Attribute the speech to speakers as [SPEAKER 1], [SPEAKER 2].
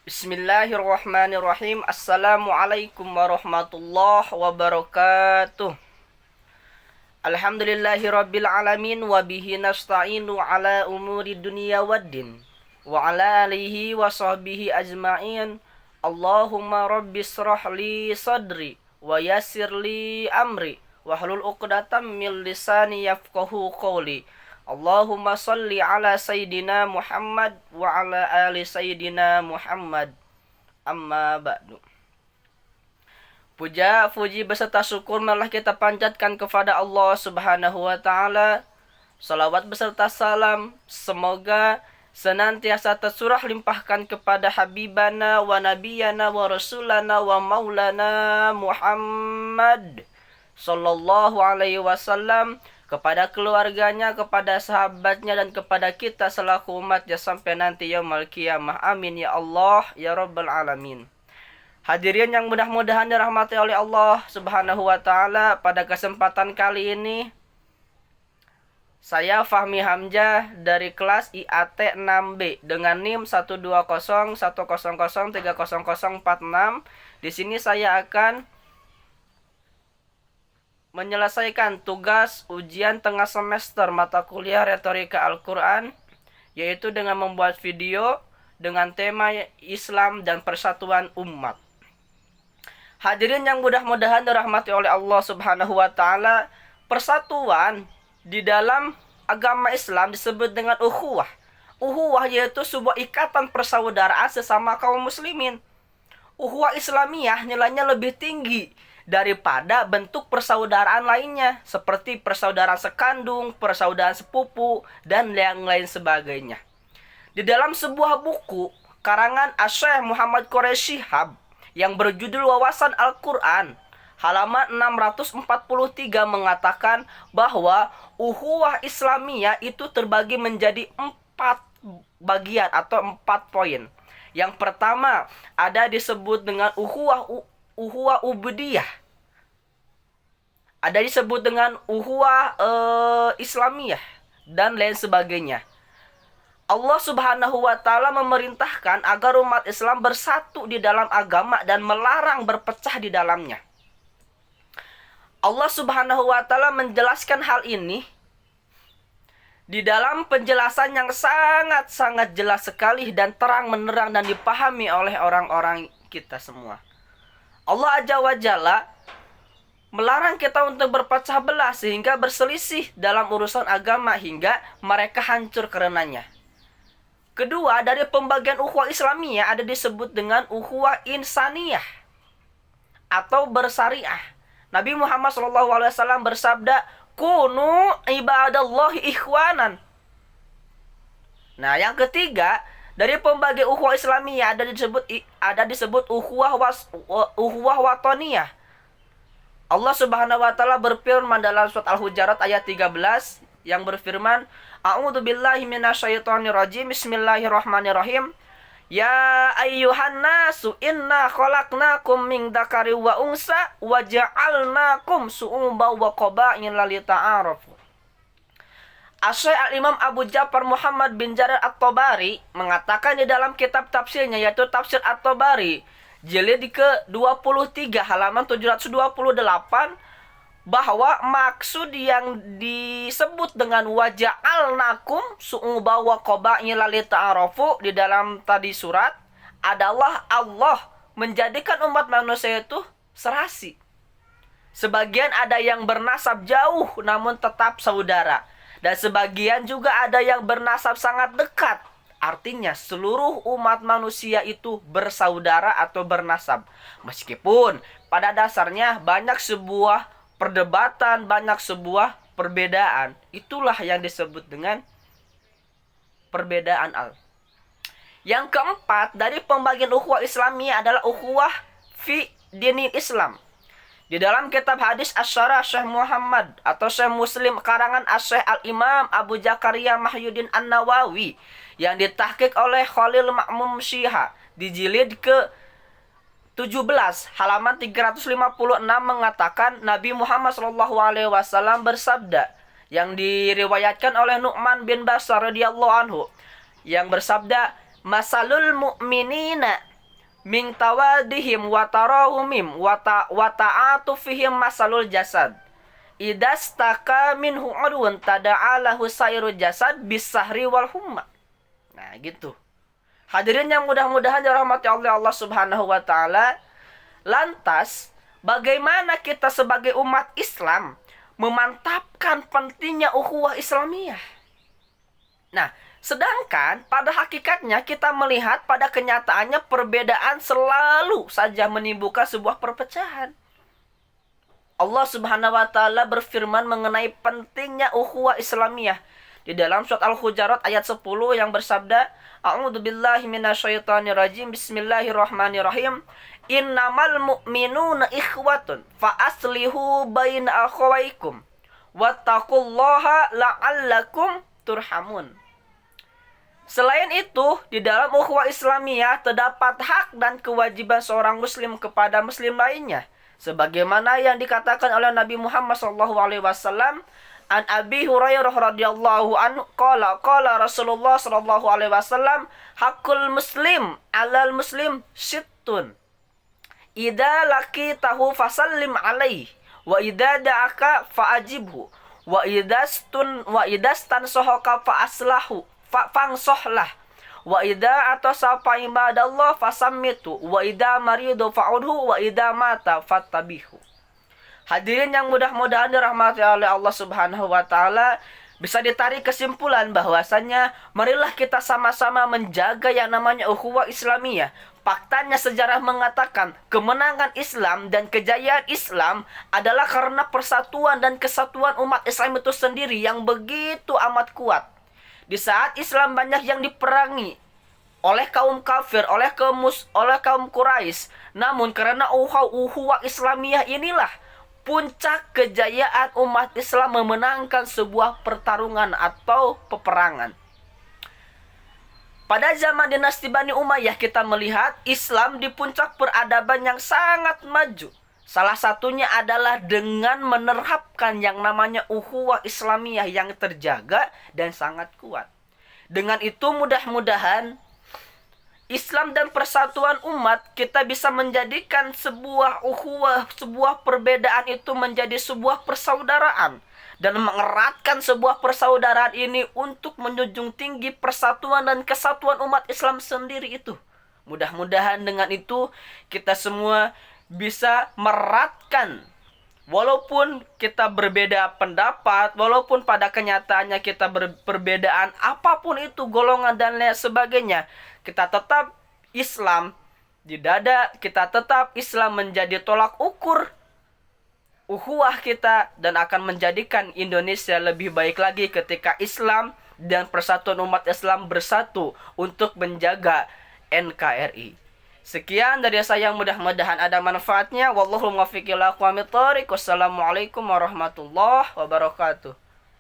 [SPEAKER 1] Bismillahirrahmanirrahim. Assalamualaikum warahmatullahi wabarakatuh. Alhamdulillahi rabbil alamin wa bihi nasta'inu ala umuri dunya waddin wa ala alihi wa sahbihi ajma'in. Allahumma rabbi israh li sadri wa yassir li amri wahlul 'uqdatam min lisani yafqahu qawli. Allahumma salli ala Sayyidina Muhammad wa ala ali Sayyidina Muhammad. Amma ba'du. Puja, puji beserta syukur malah kita panjatkan kepada Allah Subhanahu wa taala. Salawat beserta salam semoga senantiasa tercurah limpahkan kepada habibana wa nabiyana wa rasulana wa maulana Muhammad sallallahu alaihi wasallam, kepada keluarganya, kepada sahabatnya, dan kepada kita selaku umatnya sampai nanti yaumul qiyamah. Amin ya Allah ya rabbal alamin. Hadirin yang mudah-mudahan dirahmati oleh Allah Subhanahu wa taala, pada kesempatan kali ini saya Fahmi Hamzah dari kelas IAT 6B dengan NIM 1201003003046. Di sini saya akan menyelesaikan tugas ujian tengah semester mata kuliah Retorika Al-Quran, yaitu dengan membuat video dengan tema Islam dan Persatuan Umat. Hadirin yang mudah-mudahan dirahmati oleh Allah Subhanahu wa taala, persatuan di dalam agama Islam disebut dengan ukhuwah. Ukhuwah yaitu sebuah ikatan persaudaraan sesama kaum muslimin. Ukhuwah Islamiyah nilainya lebih tinggi daripada bentuk persaudaraan lainnya, seperti persaudaraan sekandung, persaudaraan sepupu, dan yang lain sebagainya. Di dalam sebuah buku karangan Asy-Syaikh Muhammad Quraisy Shihab yang berjudul Wawasan Al-Quran, halaman 643 mengatakan bahwa ukhuwah Islamiyah itu terbagi menjadi 4 bagian atau 4 poin. Yang pertama ada disebut dengan ukhuwah ubudiyah, ada disebut dengan ukhuwah Islamiyah, dan lain sebagainya. Allah Subhanahu wa taala memerintahkan agar umat Islam bersatu di dalam agama dan melarang berpecah di dalamnya. Allah Subhanahu wa taala menjelaskan hal ini di dalam penjelasan yang sangat-sangat jelas sekali dan terang menerang dan dipahami oleh orang-orang kita semua. Allah Azza wa Jalla melarang kita untuk berpecah belah sehingga berselisih dalam urusan agama hingga mereka hancur karenanya. Kedua, dari pembagian ukhuwah Islamiyah ada disebut dengan ukhuwah insaniyah atau bersyariah. Nabi Muhammad SAW bersabda, "Kunu ibadallahi ikhwanan." Nah, yang ketiga, dari pembagian ukhuwah Islamiyah ada disebut ukhuwah watoniyah. Allah Subhanahu wa taala berfirman dalam surat Al-Hujurat ayat 13 yang berfirman, "A'udzubillahi minasyaitonirrajim. Bismillahirrahmanirrahim. Ya ayyuhan nasu inna khalaqnakum min dzakari wa unsa wa ja'alnakum syu'uban wa qabaila lita'arafu." Asy-Syaikh Al-Imam Abu Ja'far Muhammad bin Jarir At-Tabari mengatakan di dalam kitab tafsirnya, yaitu Tafsir At-Tabari jilid ke-23 halaman 728, bahwa maksud yang disebut dengan waja'alnakum su'uba wa qabaila lita'arafu di dalam tadi surat adalah Allah menjadikan umat manusia itu serasi. Sebagian ada yang bernasab jauh namun tetap saudara, dan sebagian juga ada yang bernasab sangat dekat. Artinya seluruh umat manusia itu bersaudara atau bernasab. Meskipun pada dasarnya banyak sebuah perdebatan, banyak sebuah perbedaan. Itulah yang disebut dengan perbedaan Yang keempat, dari pembagian ukhuwah Islamiyah adalah ukhuwah fi dinil Islam. Di dalam kitab hadis Asy-Syarah Syekh Muhammad atau Syekh Muslim karangan Asy-Syaikh Al-Imam Abu Zakaria Mahyuddin An-Nawawi yang ditahqiq oleh Khalil Ma'mum Syiha di jilid ke-17 halaman 356 mengatakan Nabi Muhammad SAW bersabda, yang diriwayatkan oleh Nu'man bin Bashar radhiyallahu anhu, yang bersabda, "Masalul mu'minina min tawadihim wa tarahumim wa ta'atufihim masalul jasad. Idastaka minhu udwun tada'alahu sairu jasad bisahri wal humma. Nah, gitu. Hadirin yang mudah-mudahan dirahmati oleh Allah Subhanahu wa taala. Lantas, bagaimana kita sebagai umat Islam memantapkan pentingnya ukhuwah Islamiyah? Nah, sedangkan pada hakikatnya kita melihat pada kenyataannya perbedaan selalu saja menimbulkan sebuah perpecahan. Allah Subhanahu wa taala berfirman mengenai pentingnya ukhuwah Islamiyah di dalam surat Al-Hujurat ayat 10 yang bersabda, A'udzubillahi minasyaitonirrajim. Bismillahirrahmanirrahim. Innamal mu'minuna ikhwatun fa aslihu baina akhawaykum wattaqullaha la'allakum turhamun. Selain itu, di dalam ukhuwah Islamiyah terdapat hak dan kewajiban seorang muslim kepada muslim lainnya, sebagaimana yang dikatakan oleh Nabi Muhammad SAW. An Abi Hurairah radhiyallahu anhu qala Rasulullah sallallahu alaihi wasallam, hakul muslim 'alal muslim sittun. Idza laqitahu fasallim alaihi wa idza da'aka fa'ajibhu wa idastansohaka fangsohlah wa idza atasa fa ibadallah fasammitu wa idza maridu fa'udhu wa idza mata fattabihu. Hadirin yang mudah-mudahan dirahmati oleh Allah Subhanahu wa taala, bisa ditarik kesimpulan bahwasanya marilah kita sama-sama menjaga yang namanya ukhuwah Islamiyah. Faktanya sejarah mengatakan kemenangan Islam dan kejayaan Islam adalah karena persatuan dan kesatuan umat Islam itu sendiri yang begitu amat kuat. Di saat Islam banyak yang diperangi oleh kaum kafir, oleh kaum Quraisy, namun karena ukhuwah Islamiyah inilah puncak kejayaan umat Islam memenangkan sebuah pertarungan atau peperangan. Pada zaman dinasti Bani Umayyah kita melihat Islam di puncak peradaban yang sangat maju. Salah satunya adalah dengan menerapkan yang namanya ukhuwah Islamiyah yang terjaga dan sangat kuat. Dengan itu mudah-mudahan Islam dan persatuan umat kita bisa menjadikan sebuah ukhuwah, sebuah perbedaan itu menjadi sebuah persaudaraan, dan mengeratkan sebuah persaudaraan ini untuk menjunjung tinggi persatuan dan kesatuan umat Islam sendiri itu. Mudah-mudahan dengan itu kita semua bisa meratkan, walaupun kita berbeda pendapat, walaupun pada kenyataannya kita berbedaan apapun itu golongan dan lain sebagainya, kita tetap Islam di dada, kita tetap Islam menjadi tolak ukur ukhuwah kita, dan akan menjadikan Indonesia lebih baik lagi ketika Islam dan persatuan umat Islam bersatu untuk menjaga NKRI. Sekian dari saya, mudah-mudahan ada manfaatnya. Wallahu muwaffiq ila aqwamit thoriq. Wassalamualaikum warahmatullahi wabarakatuh.